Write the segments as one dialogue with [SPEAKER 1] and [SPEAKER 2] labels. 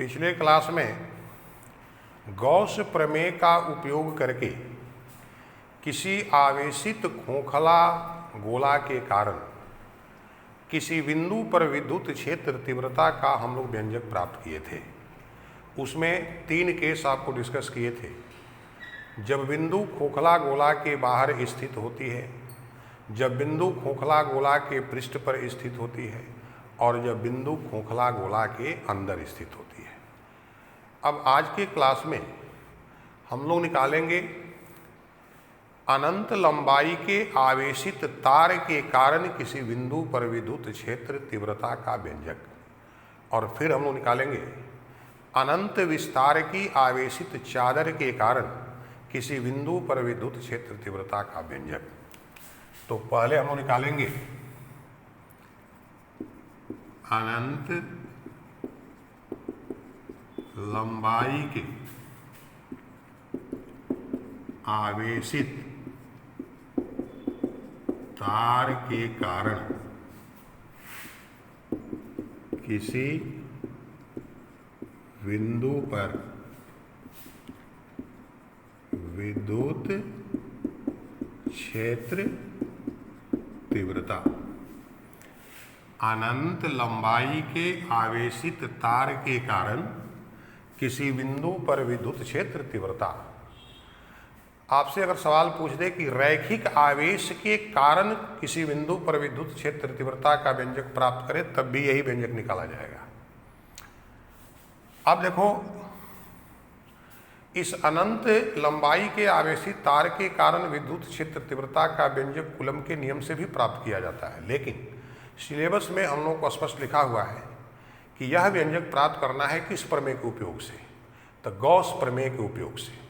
[SPEAKER 1] पिछले क्लास में गॉस प्रमेय का उपयोग करके किसी आवेशित खोखला गोला के कारण किसी बिंदु पर विद्युत क्षेत्र तीव्रता का हम लोग व्यंजक प्राप्त किए थे। उसमें 3 केस आपको डिस्कस किए थे। जब बिंदु खोखला गोला के बाहर स्थित होती है, जब बिंदु खोखला गोला के पृष्ठ पर स्थित होती है और जब बिंदु खोखला गोला के अंदर स्थित होती है। अब आज के क्लास में हम लोग निकालेंगे अनंत लंबाई के आवेशित तार के कारण किसी बिंदु पर विद्युत क्षेत्र तीव्रता का व्यंजक, और फिर हम लोग निकालेंगे अनंत विस्तार की आवेशित चादर के कारण किसी बिंदु पर विद्युत क्षेत्र तीव्रता का व्यंजक। तो पहले हम लोग निकालेंगे अनंत लंबाई के आवेशित तार के कारण किसी बिंदु पर विद्युत क्षेत्र तीव्रता। अनंत लंबाई के आवेशित तार के कारण किसी बिंदु पर विद्युत क्षेत्र तीव्रता। आपसे अगर सवाल पूछ दे कि रैखिक आवेश के कारण किसी बिंदु पर विद्युत क्षेत्र तीव्रता का व्यंजक प्राप्त करें, तब भी यही व्यंजक निकाला जाएगा। अब देखो, इस अनंत लंबाई के आवेशित तार के कारण विद्युत क्षेत्र तीव्रता का व्यंजक कूलम के नियम से भी प्राप्त किया जाता है, लेकिन सिलेबस में हम लोग को स्पष्ट लिखा हुआ है कि यह व्यंजक प्राप्त करना है किस प्रमेय के उपयोग से, तो गॉस प्रमेय के उपयोग से।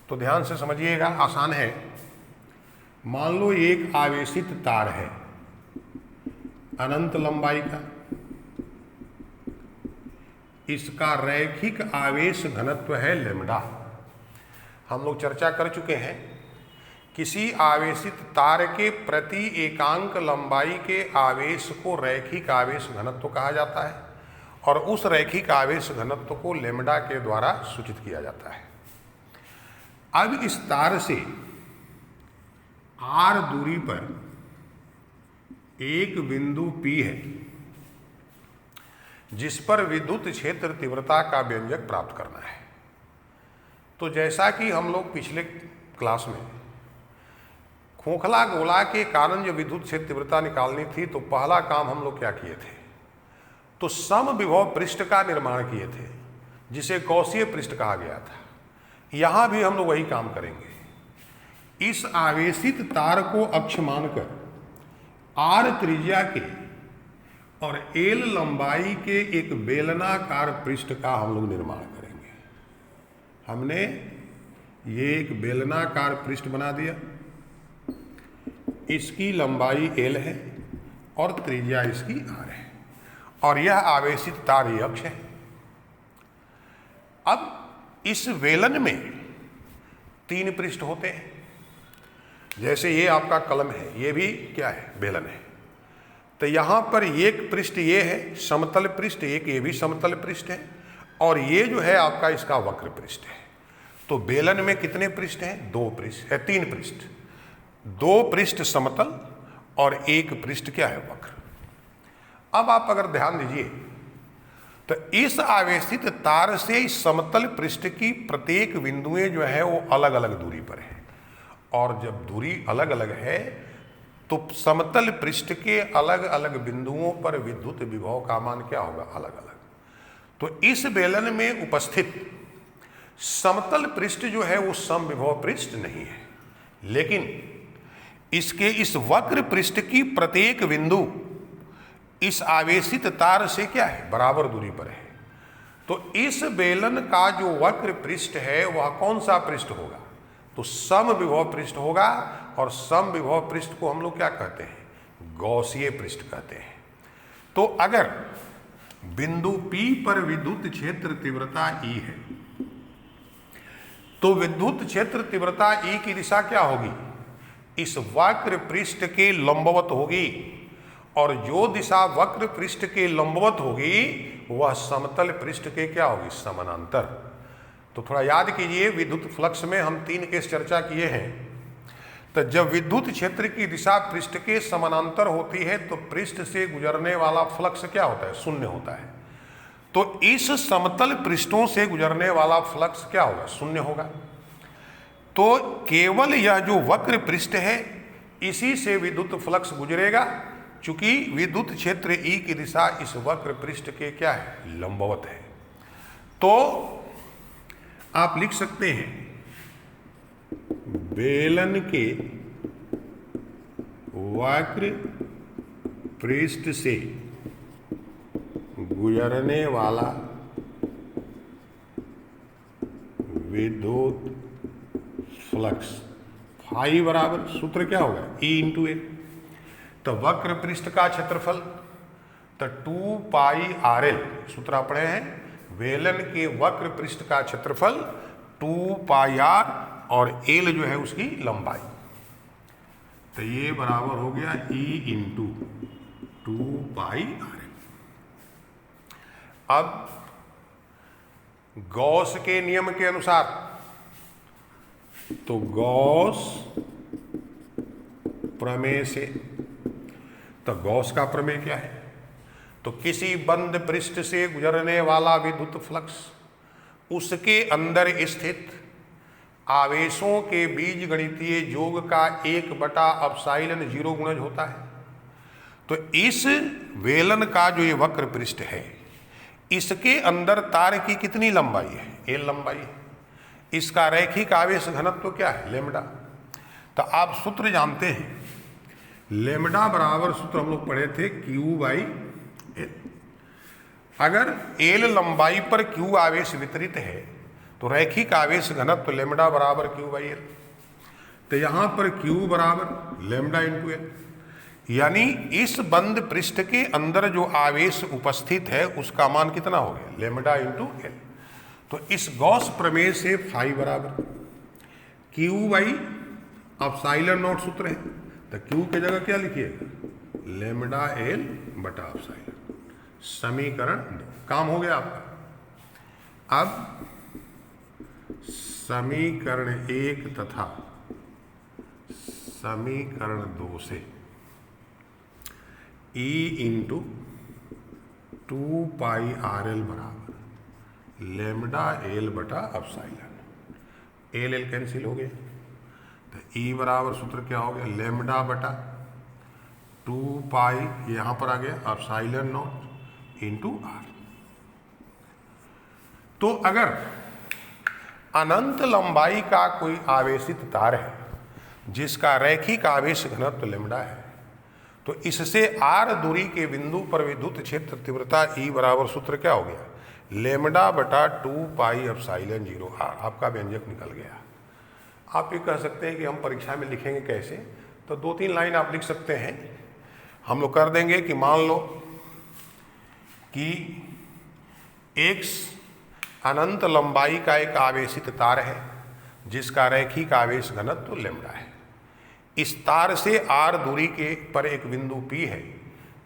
[SPEAKER 1] तो ध्यान से समझिएगा, आसान है। मान लो एक आवेशित तार है अनंत लंबाई का, इसका रैखिक आवेश घनत्व है लैम्डा। हम लोग चर्चा कर चुके हैं, किसी आवेशित तार के प्रति एकांक लंबाई के आवेश को रैखिक आवेश घनत्व कहा जाता है और उस रैखिक आवेश घनत्व को लैम्डा के द्वारा सूचित किया जाता है। अब इस तार से r दूरी पर एक बिंदु P है जिस पर विद्युत क्षेत्र तीव्रता का व्यंजक प्राप्त करना है। तो जैसा कि हम लोग पिछले क्लास में खोखला गोला के कारण जो विद्युत क्षेत्र तीव्रता निकालनी थी, तो पहला काम हम लोग क्या किए थे, तो समविभव पृष्ठ का निर्माण किए थे जिसे गॉसीय पृष्ठ कहा गया था। यहां भी हम लोग वही काम करेंगे। इस आवेशित तार को अक्ष मानकर r त्रिज्या के और l लंबाई के एक बेलनाकार पृष्ठ का हम लोग निर्माण करेंगे। हमने ये एक बेलनाकार पृष्ठ बना दिया, इसकी लंबाई l है और त्रिज्या इसकी r है, और यह आवेशित तार ही अक्ष है। अब इस बेलन में 3 पृष्ठ होते हैं। जैसे ये आपका कलम है, ये भी क्या है, बेलन है। तो यहाँ पर एक पृष्ठ ये है समतल पृष्ठ, एक ये भी समतल पृष्ठ है, और ये जो है आपका इसका वक्र पृष्ठ है। तो बेलन में कितने पृष्ठ हैं, 2 पृष्ठ है, 3 पृष्ठ, 2 पृष्ठ समतल और 1 पृष्ठ क्या है, वक्र। अब आप अगर ध्यान दीजिए तो इस आवेशित तार से इस समतल पृष्ठ की प्रत्येक बिंदुएं जो है वो अलग अलग दूरी पर है, और जब दूरी अलग अलग है तो समतल पृष्ठ के अलग अलग बिंदुओं पर विद्युत विभव का मान क्या होगा, अलग अलग। तो इस बेलन में उपस्थित समतल पृष्ठ जो है वो समविभव पृष्ठ नहीं है, लेकिन इसके इस वक्र पृष्ठ की प्रत्येक बिंदु इस आवेशित तार से क्या है, बराबर दूरी पर है। तो इस बेलन का जो वक्र पृष्ठ है वह कौन सा पृष्ठ होगा, तो समविभव पृष्ठ होगा, और समविभव पृष्ठ को हम लोग क्या कहते हैं, गॉसीय पृष्ठ कहते हैं। तो अगर बिंदु P पर विद्युत क्षेत्र तीव्रता E है, तो विद्युत क्षेत्र तीव्रता E की दिशा क्या होगी, इस वक्र पृष्ठ के लंबवत होगी, और जो दिशा वक्र पृष्ठ के लंबवत होगी वह समतल पृष्ठ के क्या होगी, समानांतर। तो थोड़ा याद कीजिए, विद्युत फ्लक्स में हम 3 केस चर्चा किए हैं। तो जब विद्युत क्षेत्र की दिशा पृष्ठ के समानांतर होती है तो पृष्ठ से गुजरने वाला फ्लक्स क्या होता है, शून्य होता है। तो इस समतल पृष्ठों से गुजरने वाला फ्लक्स क्या होगा, शून्य होगा। तो केवल यह जो वक्र पृष्ठ है इसी से विद्युत फ्लक्स गुजरेगा, चूंकि विद्युत क्षेत्र ई की दिशा इस वक्र पृष्ठ के क्या है, लंबवत है। तो आप लिख सकते हैं बेलन के वक्र पृष्ठ से गुजरने वाला विद्युत फ्लक्स फाई बराबर सूत्र क्या होगा, ई इंटू ए। तो वक्र पृष्ठ का क्षेत्रफल तो 2 पाई आर एल, सूत्र आप पढ़े हैं, बेलन के वक्र पृष्ठ का क्षेत्रफल 2 पाई आर और एल जो है उसकी लंबाई। तो ये बराबर हो गया ई इंटू 2 पाई आर एल। अब गॉस के नियम के अनुसार, तो गॉस प्रमेय से, तो गॉस का प्रमेय क्या है, तो किसी बंद पृष्ठ से गुजरने वाला विद्युत फ्लक्स उसके अंदर स्थित आवेशों के बीजगणितीय योग का 1/ε0 गुणज होता है। तो इस बेलन का जो ये वक्र पृष्ठ है इसके अंदर तार की कितनी लंबाई है, एल लंबाई है। इसका रैखिक आवेश घनत्व क्या है, लेमडा। तो आप सूत्र जानते हैं, लेमडा बराबर सूत्र हम लोग पढ़े थे Q/L। अगर एल लंबाई पर Q आवेश वितरित है तो रैखिक आवेश घनत्व लेमडा बराबर Q/L। तो यहां पर Q बराबर लेमडा इंटू एल, यानी इस बंद पृष्ठ के अंदर जो आवेश उपस्थित है उसका मान कितना हो गया, लेमडा इंटू एल। तो इस गॉस प्रमेय से फाई बराबर Q/ε0 सूत्र है। तो Q की जगह क्या लिखिएगा, लेमडा एल बटा एप्सिलॉन। समीकरण 2 काम हो गया आपका। अब समीकरण 1 तथा समीकरण 2 से E इंटू 2 पाई आर एल बराबर लेमडा एल बटा एप्सिलॉन। एल एल कैंसिल हो गया, तो E बराबर सूत्र क्या हो गया, लेमडा बटा 2 पाई, यहाँ पर आ गया एप्सिलॉन इंटू आर। तो अगर अनंत लंबाई का कोई आवेशित तार है जिसका रैखिक आवेश घनत्व लेमडा है, तो इससे r दूरी के बिंदु पर विद्युत क्षेत्र तीव्रता E बराबर सूत्र क्या हो गया, लेमडा बटा 2 पाई एप्सिलॉन 0 r। आपका व्यंजक निकल गया। आप ये कह सकते हैं कि हम परीक्षा में लिखेंगे कैसे, तो 2-3 लाइन आप लिख सकते हैं। हम लोग कर देंगे कि मान लो कि x अनंत लंबाई का एक आवेशित तार है जिसका रैखिक आवेश घनत्व लेमडा है। इस तार से r दूरी के पर एक बिंदु P है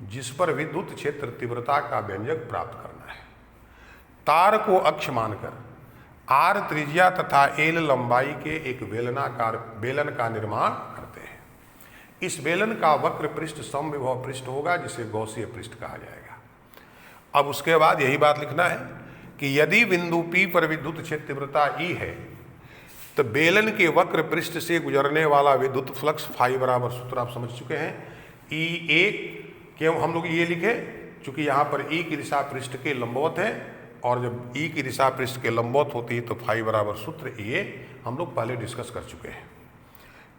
[SPEAKER 1] जिस पर विद्युत क्षेत्र तीव्रता का व्यंजक प्राप्त करना है। तार को अक्ष मानकर r त्रिज्या तथा l लंबाई के एक बेलन का निर्माण करते हैं। इस बेलन का वक्र पृष्ठ समविभव पृष्ठ होगा जिसे गॉसीय पृष्ठ कहा जाएगा। अब उसके बाद यही बात लिखना है कि यदि बिंदु P पर विद्युत क्षेत्र तीव्रता E है तो बेलन के वक्र पृष्ठ से गुजरने वाला विद्युत फ्लक्स फाई बराबर सूत्र आप समझ चुके हैं, ई ए। क्यों हम लोग ये लिखे, चूंकि यहाँ पर ई की दिशा पृष्ठ के लंबवत है और जब ई की दिशा पृष्ठ के लंबवत होती है तो फाई बराबर सूत्र ये हम लोग पहले डिस्कस कर चुके हैं।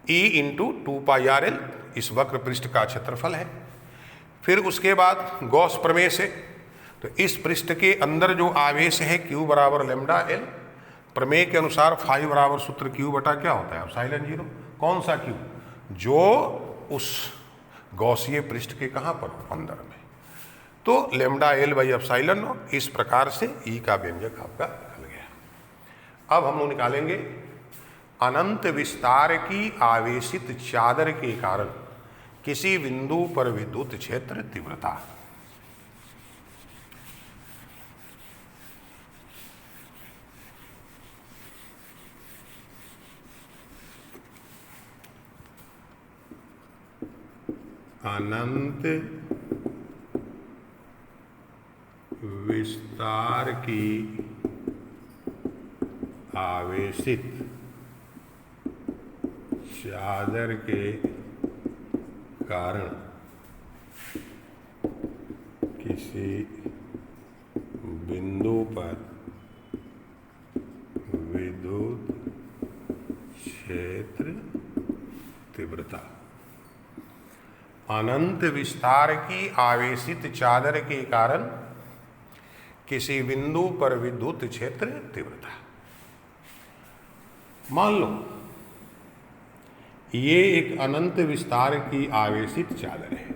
[SPEAKER 1] ई इंटू 2 पाई आर एल इस वक्र पृष्ठ का क्षेत्रफल है। फिर उसके बाद गॉस प्रमेय से, तो इस पृष्ठ के अंदर जो आवेश है Q बराबर लेमडा एल, प्रमेय के अनुसार फाई बराबर सूत्र Q बटा क्या होता है, एप्सिलॉन 0। कौन सा Q, जो उस गॉसीय पृष्ठ के कहाँ पर, अंदर में। तो lambda L by epsilon not. इस प्रकार से E का व्यंजक आपका निकल गया। अब हम लोग निकालेंगे अनंत विस्तार की आवेशित चादर के कारण किसी बिंदु पर विद्युत क्षेत्र तीव्रता। अनंत विस्तार की आवेशित चादर के कारण किसी बिंदु पर विद्युत क्षेत्र तीव्रता। अनंत विस्तार की आवेशित चादर के कारण किसी बिंदु पर विद्युत क्षेत्र तीव्रता। मान लो ये एक अनंत विस्तार की आवेशित चादर है।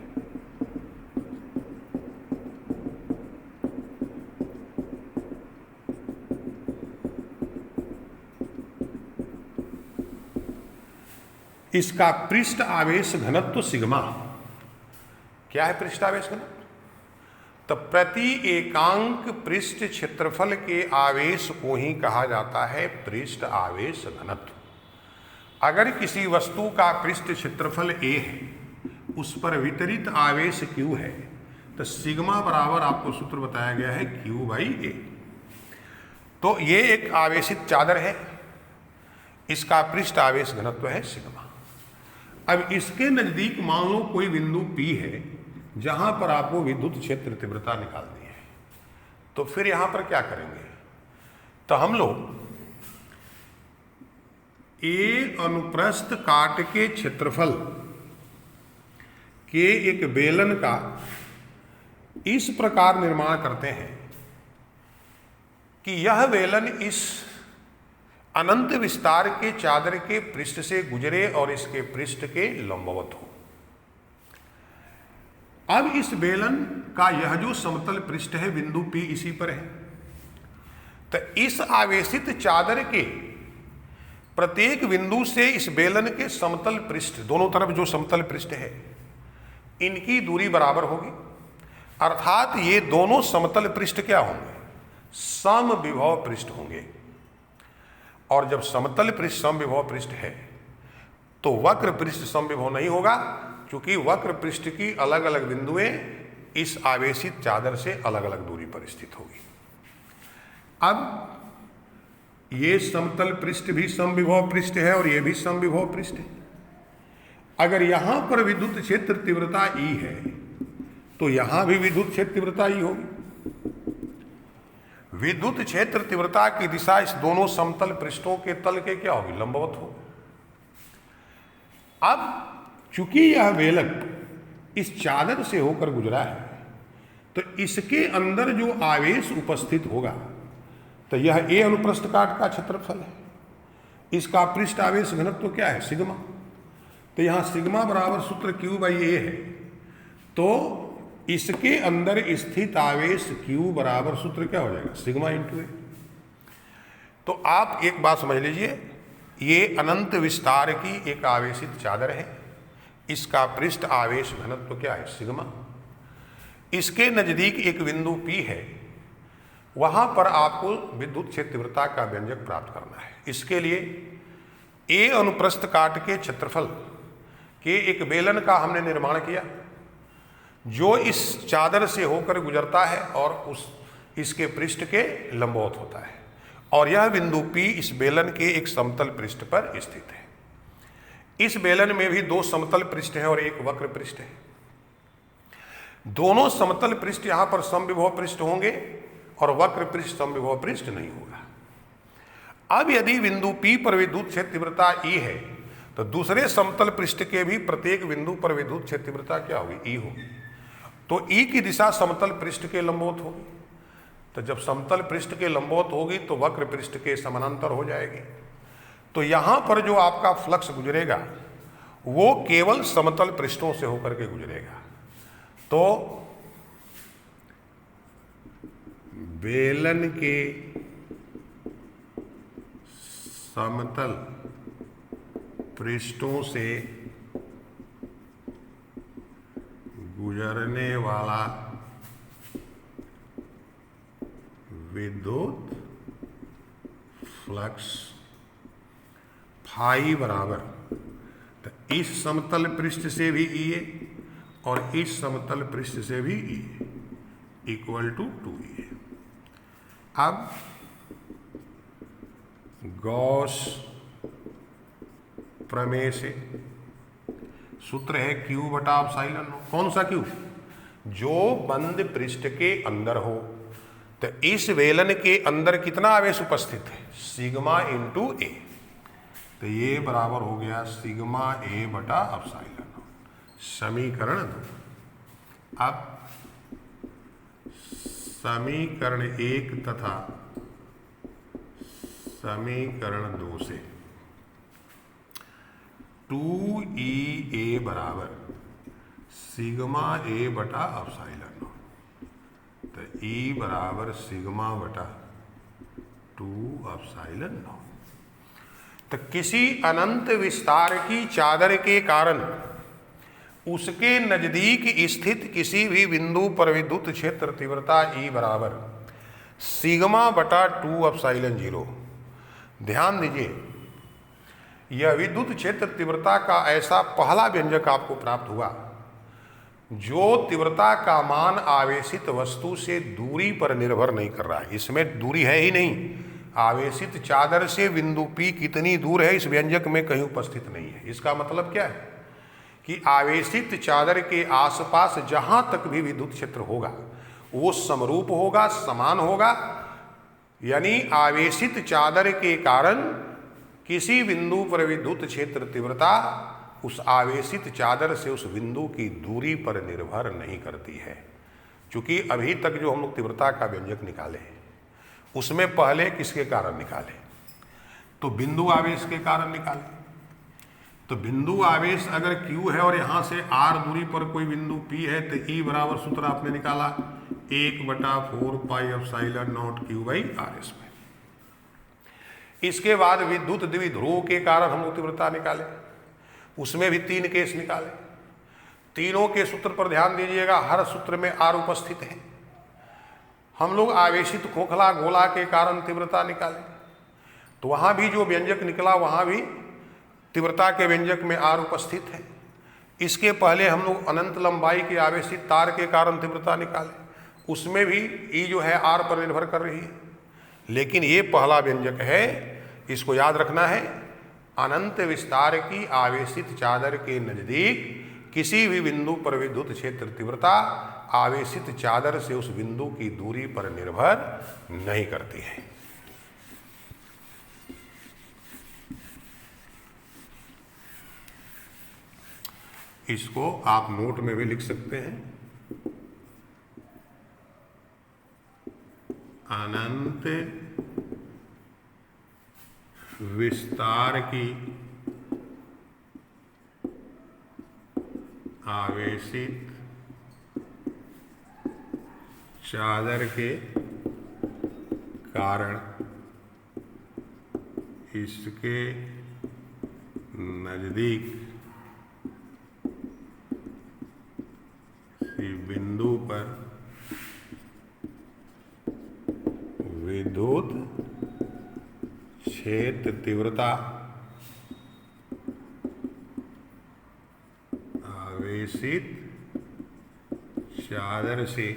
[SPEAKER 1] इसका पृष्ठ आवेश घनत्व सिग्मा। क्या है पृष्ठ आवेश घनत्व? तो प्रति एकांक पृष्ठ क्षेत्रफल के आवेश को ही कहा जाता है पृष्ठ आवेश घनत्व। अगर किसी वस्तु का पृष्ठ क्षेत्रफल a है, उस पर वितरित आवेश q है, तो सिग्मा बराबर आपको सूत्र बताया गया है q/a। तो ये एक आवेशित चादर है, इसका पृष्ठ आवेश घनत्व है सिग्मा। अब इसके नजदीक मान लो कोई बिंदु P है जहां पर आपको विद्युत क्षेत्र तीव्रता निकालनी है, तो फिर यहां पर क्या करेंगे? तो हम लोग ए अनुप्रस्थ काट के क्षेत्रफल के एक बेलन का इस प्रकार निर्माण करते हैं कि यह बेलन इस अनंत विस्तार के चादर के पृष्ठ से गुजरे और इसके पृष्ठ के लंबवत हो। अब इस बेलन का यह जो समतल पृष्ठ है बिंदु P इसी पर है, तो इस आवेशित चादर के प्रत्येक बिंदु से इस बेलन के समतल पृष्ठ, दोनों तरफ जो समतल पृष्ठ है, इनकी दूरी बराबर होगी। अर्थात ये दोनों समतल पृष्ठ क्या होंगे? समविभव पृष्ठ होंगे। और जब समतल पृष्ठ समविभव पृष्ठ है तो वक्र पृष्ठ समविभव नहीं होगा, क्योंकि वक्र पृष्ठ की अलग अलग बिंदुएं इस आवेशित चादर से अलग अलग दूरी पर स्थित होगी। अब ये समतल पृष्ठ भी समविभव पृष्ठ है और ये भी समविभव पृष्ठ है। अगर यहां पर विद्युत क्षेत्र तीव्रता E है तो यहां भी विद्युत क्षेत्र तीव्रता E होगी। विद्युत क्षेत्र तीव्रता की दिशा इस दोनों समतल पृष्ठों के तल के क्या होगी? लंबवत होगी। अब चूंकि यह बेलन इस चादर से होकर गुजरा है, तो इसके अंदर जो आवेश उपस्थित होगा, तो यह ए अनुप्रस्थ काट का क्षेत्रफल है, इसका पृष्ठ आवेश घनत्व क्या है? सिग्मा। तो यहां सिग्मा बराबर सूत्र q/a है, तो इसके अंदर स्थित आवेश q बराबर सूत्र क्या हो जाएगा? Sigma × a। तो आप एक बात समझ लीजिए, ये अनंत विस्तार की एक आवेशित चादर है, इसका पृष्ठ आवेश घनत्व क्या है? सिग्मा। इसके नजदीक एक बिंदु P है, वहां पर आपको विद्युत क्षेत्र तीव्रता का व्यंजक प्राप्त करना है। इसके लिए ए अनुप्रस्थ काट के क्षेत्रफल के एक बेलन का हमने निर्माण किया, जो इस चादर से होकर गुजरता है और इसके पृष्ठ के लंबवत होता है, और यह बिंदु P इस बेलन के एक समतल पृष्ठ पर स्थित है। इस बेलन में भी दो समतल पृष्ठ हैं और एक वक्र पृष्ठ है। दोनों समतल पृष्ठ यहां पर समविभव पृष्ठ होंगे और वक्र पृष्ठ समविभव पृष्ठ नहीं होगा। अब यदि बिंदु P पर विद्युत क्षेत्र तीव्रता E है, तो दूसरे समतल पृष्ठ के भी प्रत्येक बिंदु पर विद्युत क्षेत्र तीव्रता क्या होगी? E होगी। तो E की दिशा समतल पृष्ठ के लंबवत होगी। तो जब समतल पृष्ठ के लंबवत होगी तो वक्र पृष्ठ के समानांतर हो जाएगी। तो यहां पर जो आपका फ्लक्स गुजरेगा वो केवल समतल पृष्ठों से होकर के गुजरेगा। तो बेलन के समतल पृष्ठों से गुजरने वाला विद्युत फ्लक्स फाई बराबर, तो इस समतल पृष्ठ से भी E और इस समतल पृष्ठ से भी E इक्वल टू 2E। अब गॉस प्रमेय से सूत्र है Q बटा एप्सिलॉन। कौन सा Q? जो बंद पृष्ठ के अंदर हो। तो इस वेलन के अंदर कितना आवेश उपस्थित है? सिग्मा इंटू ए। तो ये बराबर हो गया सिग्मा ए बटा एप्सिलॉन। समीकरण 2। अब समीकरण 1 तथा समीकरण 2 से 2EA बराबर सिग्मा ए बटा एप्सिलॉन। तो E बराबर सिग्मा बटा 2 एप्सिलॉन। तो किसी अनंत विस्तार की चादर के कारण उसके नजदीक स्थित किसी भी बिंदु पर विद्युत क्षेत्र तीव्रता E बराबर सिग्मा बटा 2 एप्सिलॉन 0। ध्यान दीजिए, यह विद्युत क्षेत्र तीव्रता का ऐसा पहला व्यंजक आपको प्राप्त हुआ जो तीव्रता का मान आवेशित वस्तु से दूरी पर निर्भर नहीं कर रहा है। इसमें दूरी है ही नहीं। आवेशित चादर से बिंदु P कितनी दूर है इस व्यंजक में कहीं उपस्थित नहीं है। इसका मतलब क्या है कि आवेशित चादर के आसपास जहां तक भी विद्युत क्षेत्र होगा वो समरूप होगा, समान होगा। यानी आवेशित चादर के कारण किसी बिंदु पर विद्युत क्षेत्र तीव्रता उस आवेशित चादर से उस बिंदु की दूरी पर निर्भर नहीं करती है। क्योंकि अभी तक जो हम लोग तीव्रता का व्यंजक निकाले उसमें पहले किसके कारण निकाले? तो बिंदु आवेश के कारण निकाले। तो बिंदु आवेश अगर Q है और यहाँ से R दूरी पर कोई बिंदु P है तो E बराबर सूत्र आपने निकाला 1/4 pi epsilon not Q by RS में। इसके बाद विद्युत द्विध्रुव के कारण हम लोग तीव्रता निकाले, उसमें भी 3 केस निकाले। तीनों के सूत्र पर ध्यान दीजिएगा, हर सूत्र में R उपस्थित है। हम लोग आवेशित खोखला गोला के कारण तीव्रता निकाले तो वहाँ भी जो व्यंजक निकला वहाँ भी तीव्रता के व्यंजक में R उपस्थित है। इसके पहले हम लोग अनंत लंबाई के आवेशित तार के कारण तीव्रता निकाले, उसमें भी E जो है R पर निर्भर कर रही है। लेकिन ये पहला व्यंजक है, इसको याद रखना है। अनंत विस्तार की आवेशित चादर के नजदीक किसी भी बिंदु पर विद्युत क्षेत्र तीव्रता आवेशित चादर से उस बिंदु की दूरी पर निर्भर नहीं करती है। इसको आप नोट में भी लिख सकते हैं। अनंत विस्तार की आवेशित चादर के कारण इसके नजदीक बिंदु पर विद्युत क्षेत्र तीव्रता आवेशित चादर से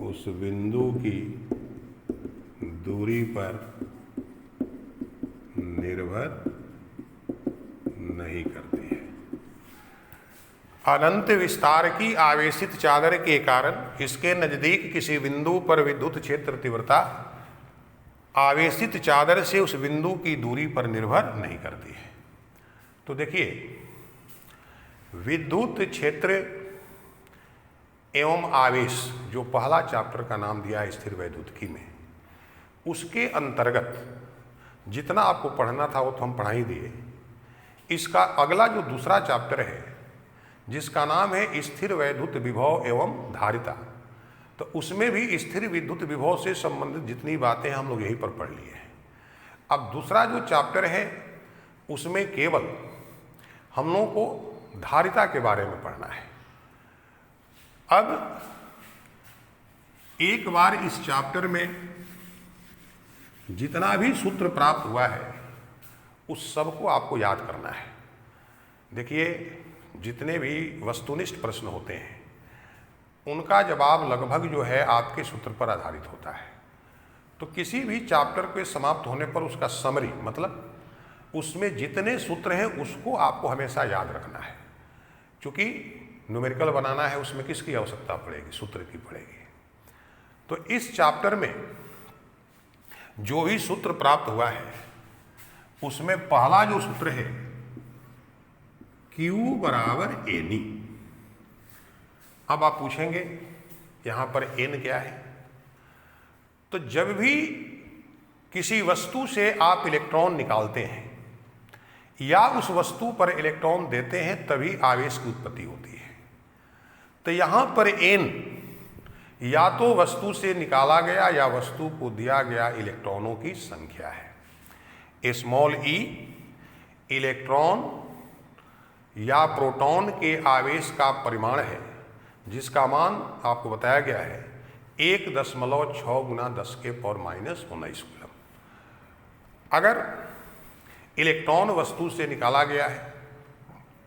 [SPEAKER 1] उस बिंदु की दूरी पर निर्भर नहीं करती है। अनंत विस्तार की आवेशित चादर के कारण इसके नजदीक किसी बिंदु पर विद्युत क्षेत्र तीव्रता आवेशित चादर से उस बिंदु की दूरी पर निर्भर नहीं करती है। तो देखिए, विद्युत क्षेत्र एवं आवेश जो पहला चैप्टर का नाम दिया है स्थिर वैद्युतिकी में, उसके अंतर्गत जितना आपको पढ़ना था वो तो हम पढ़ा ही दिए। इसका अगला जो दूसरा चैप्टर है जिसका नाम है स्थिर वैद्युत विभव एवं धारिता, तो उसमें भी स्थिर विद्युत विभव से संबंधित जितनी बातें हम लोग यहीं पर पढ़ लिए हैं। अब दूसरा जो चैप्टर है उसमें केवल हम लोगों को धारिता के बारे में पढ़ना है। अब एक बार इस चैप्टर में जितना भी सूत्र प्राप्त हुआ है उस सब को आपको याद करना है। देखिए, जितने भी वस्तुनिष्ठ प्रश्न होते हैं उनका जवाब लगभग जो है आपके सूत्र पर आधारित होता है। तो किसी भी चैप्टर के समाप्त होने पर उसका समरी, मतलब उसमें जितने सूत्र हैं उसको आपको हमेशा याद रखना है, क्योंकि न्यूमेरिकल बनाना है, उसमें किसकी आवश्यकता पड़ेगी? सूत्र की पड़ेगी। तो इस चैप्टर में जो भी सूत्र प्राप्त हुआ है उसमें पहला जो सूत्र है Q बराबर NE। अब आप पूछेंगे यहां पर N क्या है? तो जब भी किसी वस्तु से आप इलेक्ट्रॉन निकालते हैं या उस वस्तु पर इलेक्ट्रॉन देते हैं तभी आवेश की उत्पत्ति होती है। तो यहां पर N या तो वस्तु से निकाला गया या वस्तु को दिया गया इलेक्ट्रॉनों की संख्या है। स्मॉल e इलेक्ट्रॉन या प्रोटॉन के आवेश का परिमाण है, जिसका मान आपको बताया गया है 1.6 गुना 10 के पावर -19 कूलम। अगर इलेक्ट्रॉन वस्तु से निकाला गया है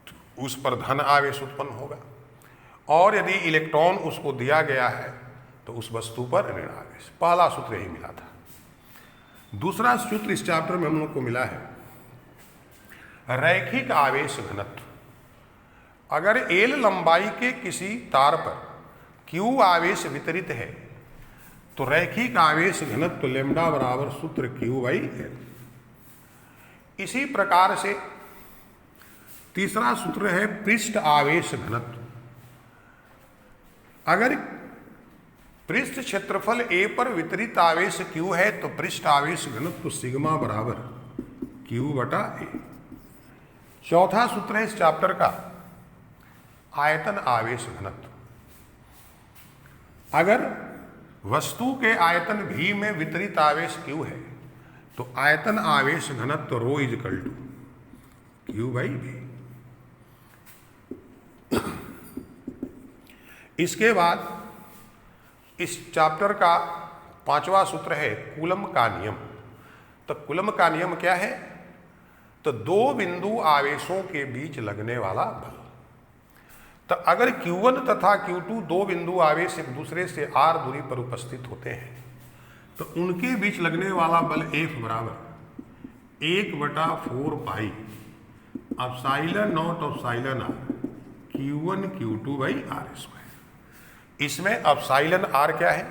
[SPEAKER 1] तो उस पर धन आवेश उत्पन्न होगा, और यदि इलेक्ट्रॉन उसको दिया गया है तो उस वस्तु पर ऋण आवेश। पहला सूत्र यही मिला था। दूसरा सूत्र इस चैप्टर में हम लोग को मिला है रैखिक आवेश घनत्व। अगर L लंबाई के किसी तार पर Q आवेश वितरित है तो रैखिक आवेश घनत्व लैम्डा बराबर सूत्र Q/L। इसी प्रकार से तीसरा सूत्र है पृष्ठ आवेश घनत्व। अगर पृष्ठ क्षेत्रफल A पर वितरित आवेश Q है तो पृष्ठ आवेश घनत्व सिग्मा बराबर Q/A। चौथा सूत्र है इस चैप्टर का आयतन आवेश घनत्व। अगर वस्तु के आयतन V में वितरित आवेश Q है तो आयतन आवेश घनत्व ρ = Q/V। इसके बाद इस चैप्टर का पांचवा सूत्र है कूलम का नियम। तो कूलम का नियम क्या है? तो दो बिंदु आवेशों के बीच लगने वाला बल। तो अगर Q1 तथा Q2 दो बिंदु आवेश एक दूसरे से r दूरी पर उपस्थित होते हैं तो उनके बीच लगने वाला बल F बराबर 1/4 पाई ε0 Q1 Q2/r²। इसमें एप्सिलॉन r क्या है?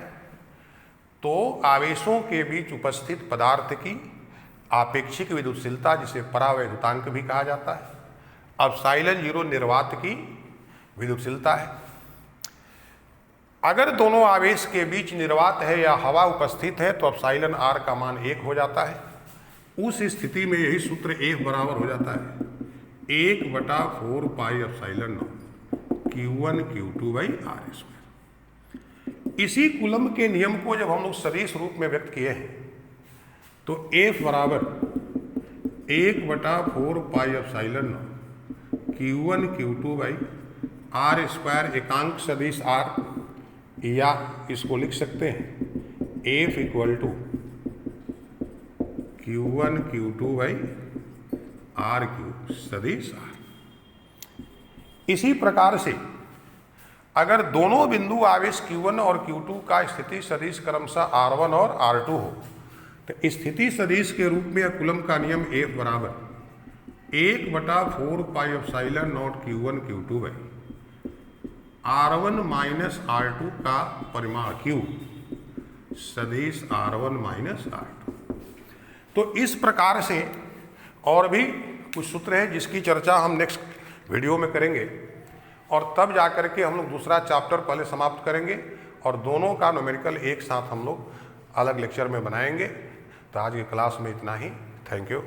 [SPEAKER 1] तो आवेशों के बीच उपस्थित पदार्थ की आपेक्षिक विद्युतशीलता, जिसे परावैद्युतांक भी कहा जाता है। ε0 निर्वात की विद्युतशीलता है। अगर दोनों आवेश के बीच निर्वात है या हवा उपस्थित है तो एप्सिलॉन r का मान 1 हो जाता है। उस स्थिति में यही सूत्र F बराबर हो जाता है 1/4 पाई ε0 Q1 Q2/r²। इसी कूलम के नियम को जब हम लोग सदिश रूप में व्यक्त किए हैं तो F बराबर 1/4 पाई ε0 Q1 Q2/r² एकांक सदिश r, या इसको लिख सकते हैं F = Q1 Q2/r³ सदिश r। इसी प्रकार से अगर दोनों बिंदु आवेश Q1 और Q2 का स्थिति सदिश क्रमशः R1 और R2 हो तो स्थिति सदिश के रूप में कूलम का नियम F बराबर 1/4 पाई ε0 Q1 Q2/R1 - R2 का परिमाण Q सदिश R1 - R2। तो इस प्रकार से और भी कुछ सूत्र हैं जिसकी चर्चा हम नेक्स्ट वीडियो में करेंगे, और तब जाकर के हम लोग दूसरा चैप्टर पहले समाप्त करेंगे और दोनों का न्यूमेरिकल एक साथ हम लोग अलग लेक्चर में बनाएंगे। तो आज की क्लास में इतना ही। Thank you.